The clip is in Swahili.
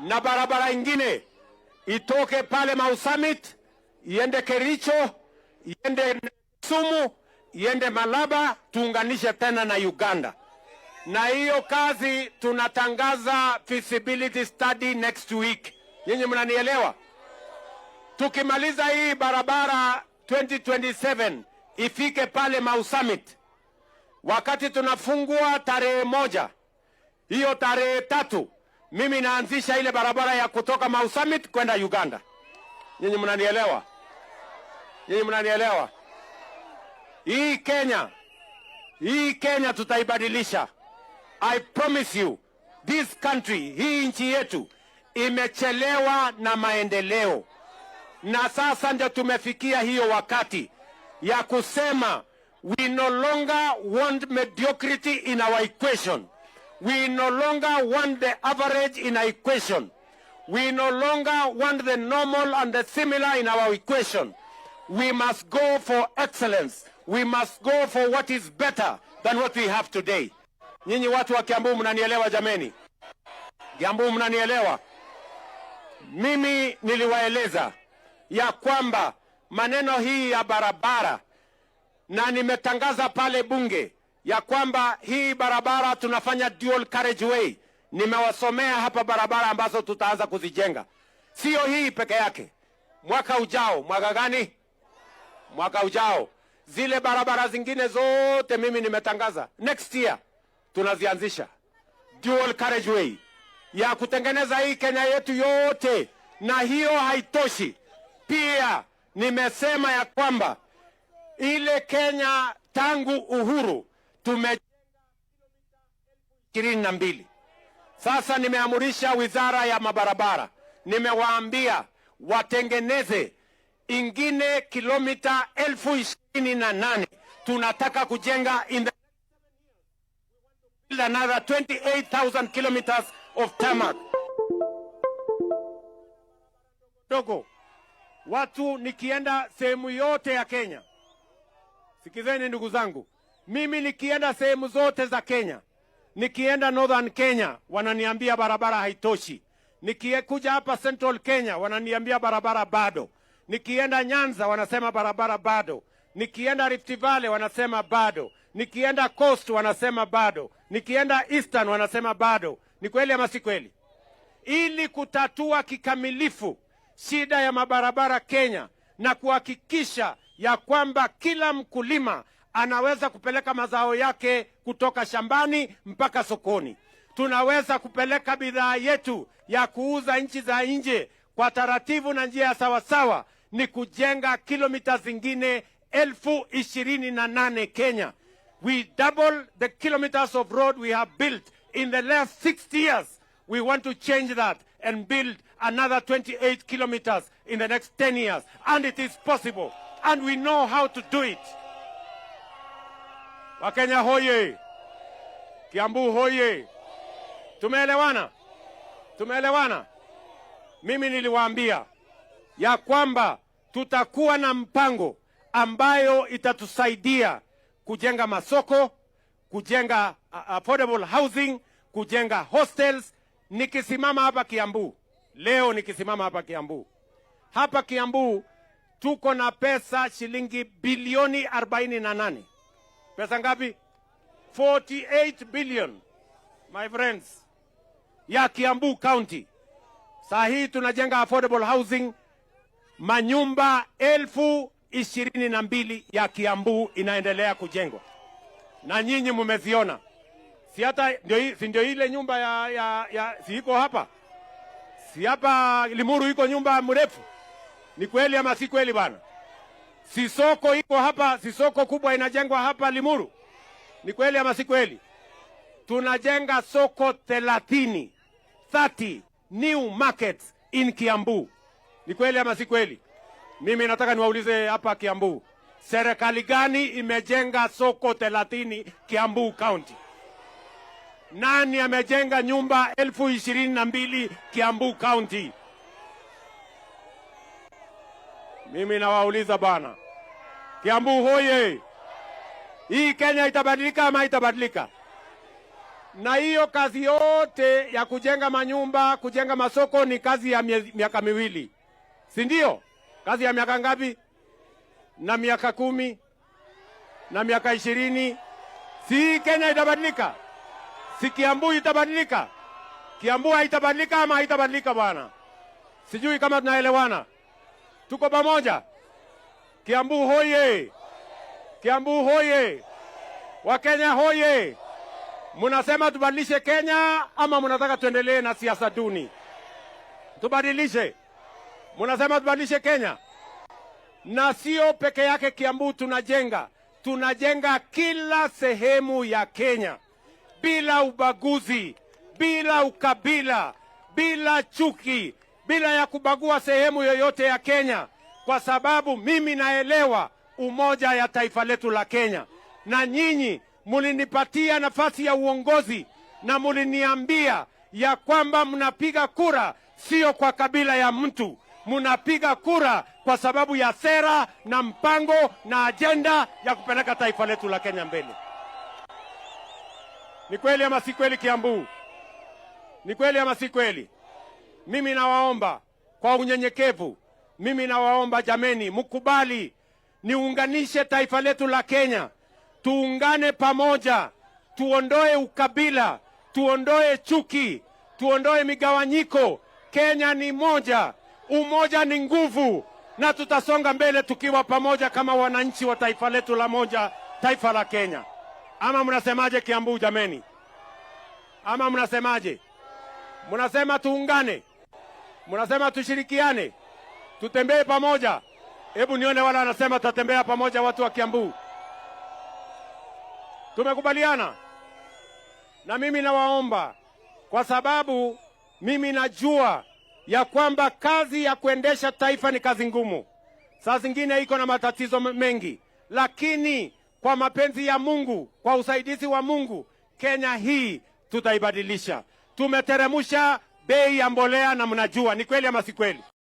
na barabara ingine itoke pale Mau Summit iende Kericho, iende Kisumu, iende Malaba, tuunganishe tena na Uganda. Na hiyo kazi tunatangaza feasibility study next week. Nyinyi mnanielewa? Tukimaliza hii barabara 2027 ifike pale Mau Summit, wakati tunafungua tarehe 1, hiyo tarehe 3 mimi naanzisha ile barabara ya kutoka Mau Summit kwenda Uganda. Nyinyi mnanielewa? Nyinyi mnanielewa? Hii Kenya tutaibadilisha. I promise you, this country, hii nchi yetu imechelewa na maendeleo. Na sasa ndio tumefikia hiyo wakati ya kusema we no longer want mediocrity in our equation. We no longer want the average in our equation. We no longer want the normal and the similar in our equation. We must go for excellence. We must go for what is better than what we have today. Nyinyi watu wa Kiambu mnanielewa jameni? Kiambu mnanielewa? Mimi niliwaeleza ya kwamba maneno hii ya barabara, na nimetangaza pale bunge ya kwamba hii barabara tunafanya dual carriageway. Nimewasomea hapa barabara ambazo tutaanza kuzijenga. Sio hii peke yake. Mwaka ujao, mwaka gani? Mwaka ujao. Zile barabara zingine zote mimi nimetangaza next year tunazianzisha. Dual carriageway ya kutengeneza hii Kenya yetu yote. Na hiyo haitoshi. Pia nimesema ya kwamba ile Kenya tangu uhuru tumejenga kilomita 22. Sasa nimeamurisha wizara ya mabarabara, nimewaambia watengeneze ingine kilomita 28,000. Tunataka kujenga in the build another 28,000 kilometers of tarmac. Dogo, watu nikienda sehemu yote ya Kenya, sikizeni ndugu zangu, mimi nikienda sehemu zote za Kenya, nikienda Northern Kenya wananiambia barabara haitoshi, nikikuja hapa Central Kenya wananiambia barabara bado, nikienda Nyanza wanasema barabara bado, nikienda Rift Valley wanasema bado, nikienda Coast wanasema bado, nikienda Eastern wanasema bado. Ni kweli ama si kweli? Ili kutatua kikamilifu shida ya mabarabara Kenya na kuhakikisha ya kwamba kila mkulima anaweza kupeleka mazao yake kutoka shambani mpaka sokoni, tunaweza kupeleka bidhaa yetu ya kuuza nchi za nje kwa taratibu na njia sawasawa, ni kujenga kilomita zingine 28,000 Kenya. We double the kilometers of road we have built in the last 60 years. We want to change that and build another 28 kilometers in the next 10 years. And it is possible. And we know how to do it. Wakenya hoye! Kiambu hoye! Tumeelewana? Tumeelewana? Mimi niliwaambia ya kwamba tutakuwa na mpango ambayo itatusaidia kujenga masoko, kujenga affordable housing, kujenga hostels. Nikisimama hapa Kiambu, leo nikisimama hapa Kiambu, hapa Kiambu tuko na pesa shilingi bilioni 48. Pesa ngapi? 48 billion, my friends, ya Kiambu County. Saa hii tunajenga affordable housing, manyumba 22,000 ya Kiambu inaendelea kujengwa. Na nyinyi mumeziona. Si hata ndio ile nyumba si iko hapa? Si hapa Limuru iko nyumba mrefu? Ni kweli ama si kweli bana? Si soko iko hapa, si soko kubwa inajengwa hapa Limuru? Ni kweli ama si kweli? Tunajenga soko 30 new markets in Kiambu. Ni kweli ama si kweli? Mimi nataka niwaulize hapa Kiambu, serikali gani imejenga soko 30 Kiambu County? Nani amejenga nyumba 22,000 Kiambu County? Mimi nawauliza bana. Kiambu hoye! Hii Kenya itabadilika ama itabadilika? Na hiyo kazi yote ya kujenga manyumba, kujenga masoko ni kazi ya miaka miwili, si ndio? Kazi ya miaka ngapi? Na miaka 10 na miaka 20. Si Kenya itabadilika? Si Kiambu itabadilika? Kiambu haitabadilika ama haitabadilika bwana? Sijui kama tunaelewana. Tuko pamoja? Kiambu hoye! Kiambu hoye! Wakenya hoye! Munasema tubadilishe Kenya ama munataka tuendelee na siasa duni? Tubadilishe. Munasema tubadilishe Kenya. Na sio peke yake Kiambu tunajenga. Tunajenga kila sehemu ya Kenya. Bila ubaguzi, bila ukabila, bila chuki, bila ya kubagua sehemu yoyote ya Kenya. Kwa sababu mimi naelewa umoja ya taifa letu la Kenya. Na nyinyi mulinipatia nafasi ya uongozi na muliniambia ya kwamba mnapiga kura sio kwa kabila ya mtu. Mnapiga kura kwa sababu ya sera na mpango na ajenda ya kupeleka taifa letu la Kenya mbele. Ni kweli ama si kweli Kiambu? Ni kweli ama si kweli? Mimi nawaomba kwa unyenyekevu, mimi nawaomba jameni, mkubali niunganishe taifa letu la Kenya. Tuungane pamoja, tuondoe ukabila, tuondoe chuki, tuondoe migawanyiko. Kenya ni moja, umoja ni nguvu, na tutasonga mbele tukiwa pamoja kama wananchi wa taifa letu la moja, taifa la Kenya. Ama mnasemaje Kiambu jameni? Ama mnasemaje? Mnasema tuungane? Mnasema tushirikiane? Tutembee pamoja? Hebu nione wala wanasema tutatembea pamoja watu wa Kiambu. Tumekubaliana? Na mimi nawaomba, kwa sababu mimi najua ya kwamba kazi ya kuendesha taifa ni kazi ngumu. Saa zingine iko na matatizo mengi, lakini kwa mapenzi ya Mungu, kwa usaidizi wa Mungu, Kenya hii tutaibadilisha. Tumeteremusha bei ya mbolea na mnajua, ni kweli ama si kweli?